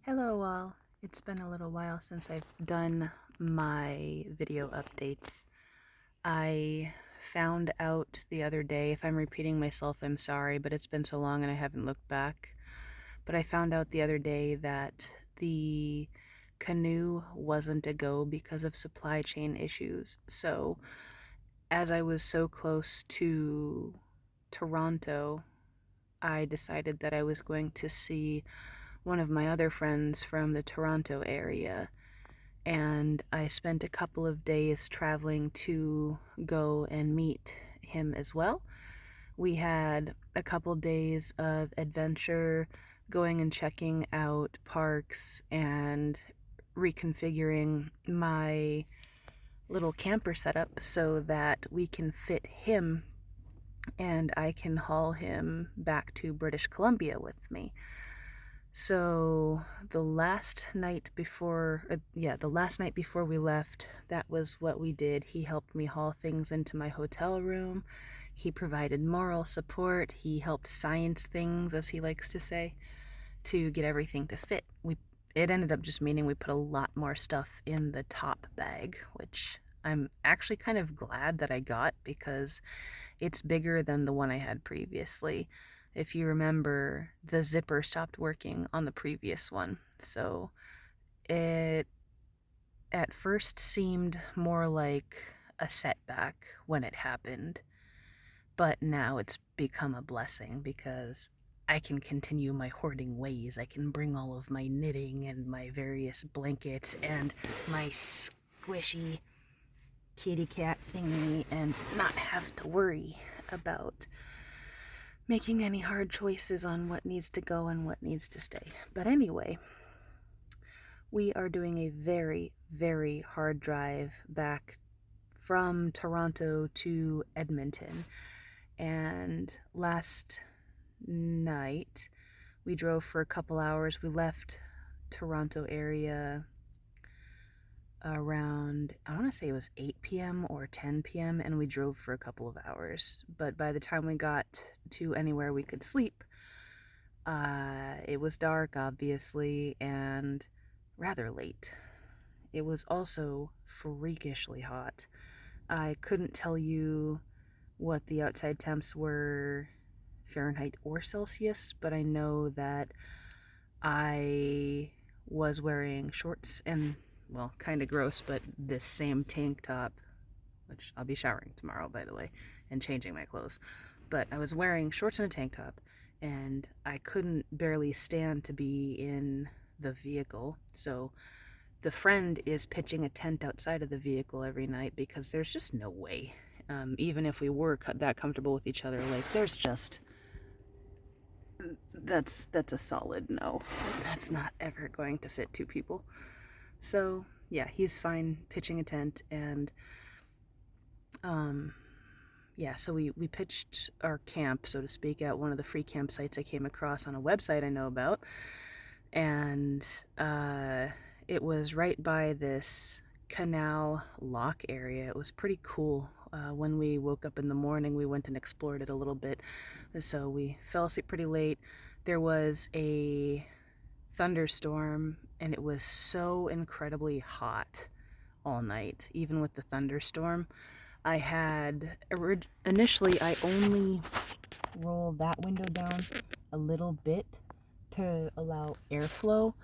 Hello all. It's been a little while since I've done my video updates. I found out the other day, if I'm repeating myself, I'm sorry, but it's been so long and I haven't looked back. But I found out the other day that the canoe wasn't a go because of supply chain issues. So, as I was so close to Toronto, I decided that I was going to see one of my other friends from the Toronto area, and I spent a couple of days traveling to go and meet him as well. We had a couple days of adventure, going and checking out parks and reconfiguring my little camper setup so that we can fit him and I can haul him back to British Columbia with me. So the last night before, the last night before we left, that was what we did. He helped me haul things into my hotel room. He provided moral support. He helped science things, as he likes to say, to get everything to fit. It ended up just meaning we put a lot more stuff in the top bag, which I'm actually kind of glad that I got because it's bigger than the one I had previously. If you remember, the zipper stopped working on the previous one. So it at first seemed more like a setback when it happened, but now it's become a blessing because I can continue my hoarding ways. I can bring all of my knitting and my various blankets and my squishy kitty cat thingy and not have to worry about making any hard choices on what needs to go and what needs to stay. But anyway, we are doing a very, very hard drive back from Toronto to Edmonton. And last night, we drove for a couple hours. We left Toronto area around, I want to say it was 8 p.m. or 10 p.m., and we drove for a couple of hours. But by the time we got to anywhere we could sleep, it was dark, obviously, and rather late. It was also freakishly hot. I couldn't tell you what the outside temps were Fahrenheit or Celsius, but I know that I was wearing shorts and, well, kind of gross, but this same tank top, which I'll be showering tomorrow, by the way, and changing my clothes. But I was wearing shorts and a tank top, and I couldn't barely stand to be in the vehicle. So the friend is pitching a tent outside of the vehicle every night because there's just no way. Even if we were that comfortable with each other, like there's just that's a solid no. That's not ever going to fit two people. So yeah, he's fine pitching a tent, and yeah, so we pitched our camp, so to speak, at one of the free campsites I came across on a website I know about, and it was right by this canal lock area. It was pretty cool. When we woke up in the morning, we went and explored it a little bit. So we fell asleep pretty late. There was a thunderstorm, and it was so incredibly hot all night, even with the thunderstorm. Initially, I only rolled that window down a little bit to allow airflow,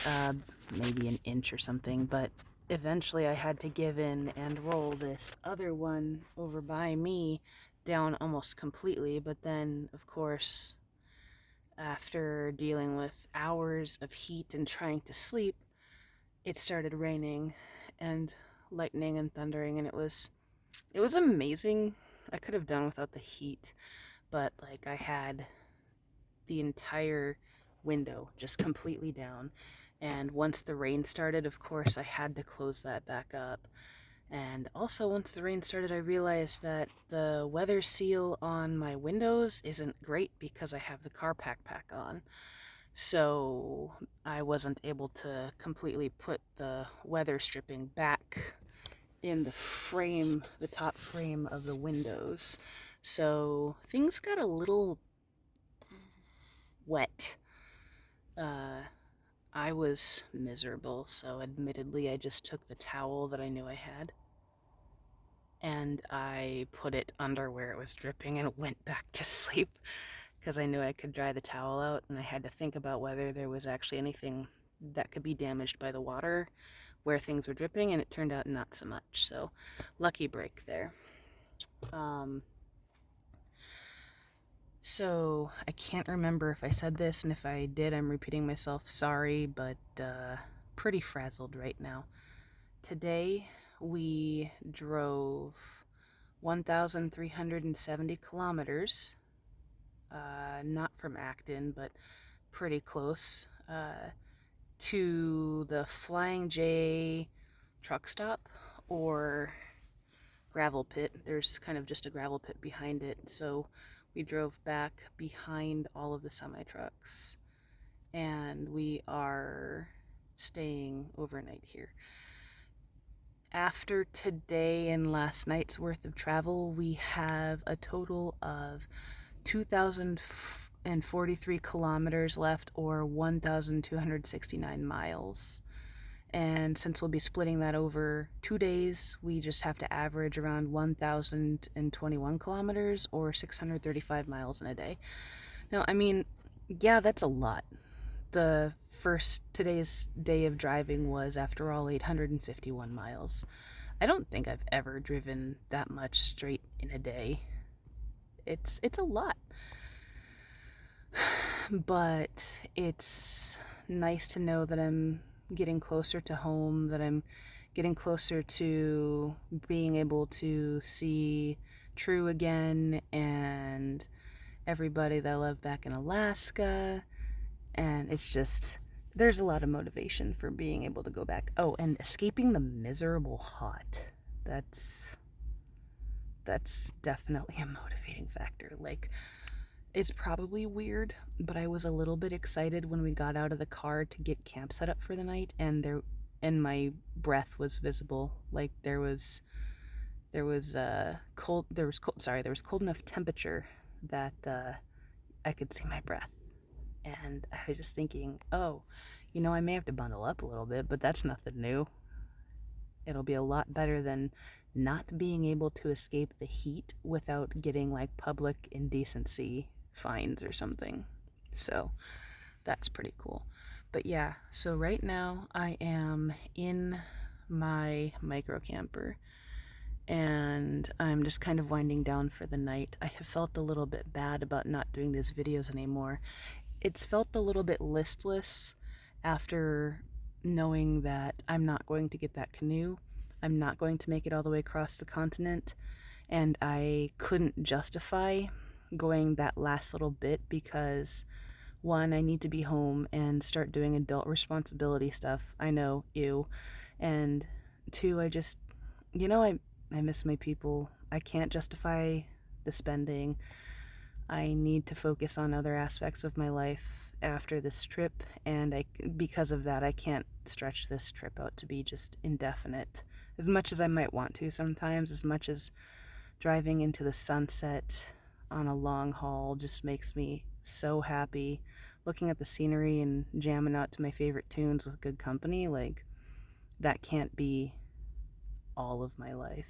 uh, maybe an inch or something, but eventually I had to give in and roll this other one over by me down almost completely. But then, of course, after dealing with hours of heat and trying to sleep, it started raining and lightning and thundering, and it was amazing. I could have done without the heat, but like I had the entire window just completely down. And once the rain started, of course, I had to close that back up. And also, once the rain started, I realized that the weather seal on my windows isn't great because I have the car pack on. So I wasn't able to completely put the weather stripping back in the top frame of the windows. So things got a little wet. Uh, I was miserable, so admittedly I just took the towel that I knew I had and I put it under where it was dripping and went back to sleep because I knew I could dry the towel out, and I had to think about whether there was actually anything that could be damaged by the water where things were dripping, and it turned out not so much. So lucky break there. So I can't remember if I said this, and if I did, I'm repeating myself. Sorry, but pretty frazzled right now. Today we drove 1,370 kilometers, not from Acton, but pretty close, to the Flying J truck stop, or gravel pit. There's kind of just a gravel pit behind it. So we drove back behind all of the semi trucks, and we are staying overnight here. After today and last night's worth of travel, we have a total of 2,043 kilometers left, or 1,269 miles. And since we'll be splitting that over 2 days, we just have to average around 1,021 kilometers, or 635 miles in a day. Now, I mean, yeah, that's a lot. Today's day of driving was, after all, 851 miles. I don't think I've ever driven that much straight in a day. It's a lot. But it's nice to know that I'm getting closer to home, that I'm getting closer to being able to see True again and everybody that I love back in Alaska. And it's just, there's a lot of motivation for being able to go back. Oh, and escaping the miserable hot. That's definitely a motivating factor. Like, it's probably weird, but I was a little bit excited when we got out of the car to get camp set up for the night, and my breath was visible. Like there was cold enough temperature that I could see my breath. And I was just thinking, oh, I may have to bundle up a little bit, but that's nothing new. It'll be a lot better than not being able to escape the heat without getting like public indecency fines or something. So that's pretty cool. But yeah, so right now I am in my micro camper and I'm just kind of winding down for the night. I have felt a little bit bad about not doing these videos anymore. It's felt a little bit listless after knowing that I'm not going to get that canoe. I'm not going to make it all the way across the continent, and I couldn't justify going that last little bit because, one, I need to be home and start doing adult responsibility stuff. I know, ew. And two, I miss my people. I can't justify the spending. I need to focus on other aspects of my life after this trip, and because of that, I can't stretch this trip out to be just indefinite. As much as I might want to sometimes, as much as driving into the sunset on a long haul just makes me so happy. Looking at the scenery and jamming out to my favorite tunes with good company, like, that can't be all of my life.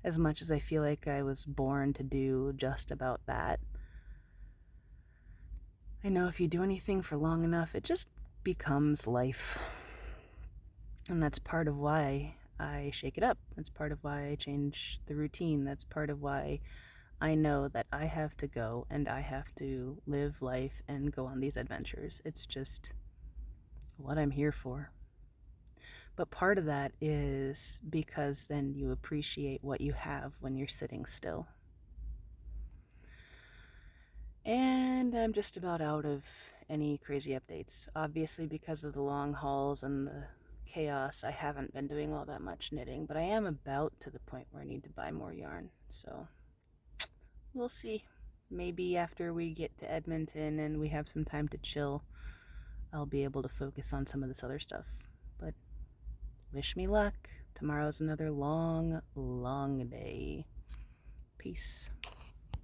As much as I feel like I was born to do just about that, I know if you do anything for long enough, it just becomes life. And that's part of why I shake it up. That's part of why I change the routine. That's part of why I know that I have to go and I have to live life and go on these adventures. It's just what I'm here for. But part of that is because then you appreciate what you have when you're sitting still. And I'm just about out of any crazy updates. Obviously, because of the long hauls and the chaos, I haven't been doing all that much knitting, but I am about to the point where I need to buy more yarn. So we'll see. Maybe after we get to Edmonton and we have some time to chill, I'll be able to focus on some of this other stuff. But wish me luck. Tomorrow's another long, long day. Peace.